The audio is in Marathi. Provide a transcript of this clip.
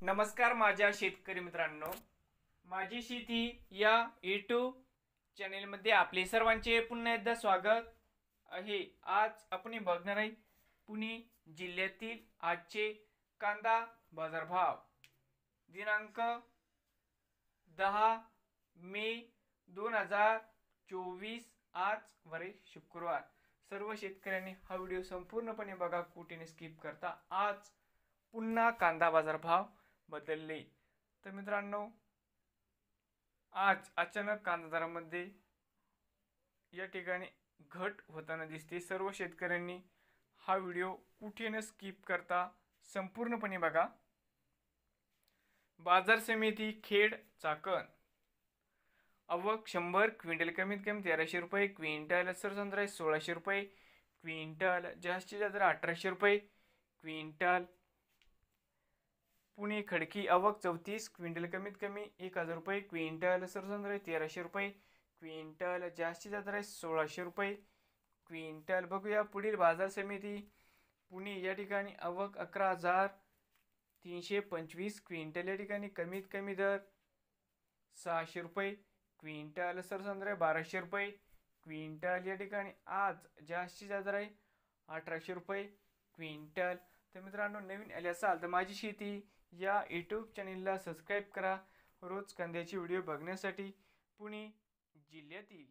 नमस्कार माझ्या शेतकरी मित्रांनो, माझी शेती या यूट्यूब चॅनेलमध्ये आपले सर्वांचे पुन्हा एकदा स्वागत आहे। आज आपण बघणार आहे पुणे जिल्ह्यातील आजचे कांदा बाजारभाव दिनांक 10 मे 2024 आज वरे शुक्रवार। सर्व शेतकऱ्यांनी हा व्हिडिओ संपूर्णपणे बघा, कुठेही स्किप करता। आज पुन्हा कांदा बाजारभाव बदलले। तर मित्रांनो, आज अचानक कांदा दरामध्ये या ठिकाणी घट होताना दिसते। सर्व शेतकऱ्यांनी हा व्हिडिओ कुठेही स्किप करता संपूर्णपणे बघा। बाजार समिती खेड चाकण आवक 100 क्विंटल कमीत कमी 1300 रुपये क्विंटल, सरसंत्रा 1600 रुपये क्विंटल, जास्तीत जास्त 1800 रुपये क्विंटल। पुणे खडकी आवक 34 क्विंटल कमीत कमी 1000 रुपये क्विंटल, सरसंत्रा 1300 रुपये क्विंटल, जास्तीत जास्त 1600 रुपये क्विंटल। बघूया पुढील बाजार समिती पुणे या ठिकाणी आवक 11325 क्विंटल, या ठिकाणी कमीत कमी दर 600 रुपये क्विंटल, सरसंत्रा 1200 रुपये क्विंटल, या ठिकाणी आज जास्तीत जास्त 1800 रुपये क्विंटल। तर मित्रांनो, नवीन आले असाल तर माझी शेती या यूट्यूब चॅनेलला सबस्क्राईब करा रोज कांद्याचे व्हिडिओ बघण्यासाठी। पुणे जिल्ह्यातील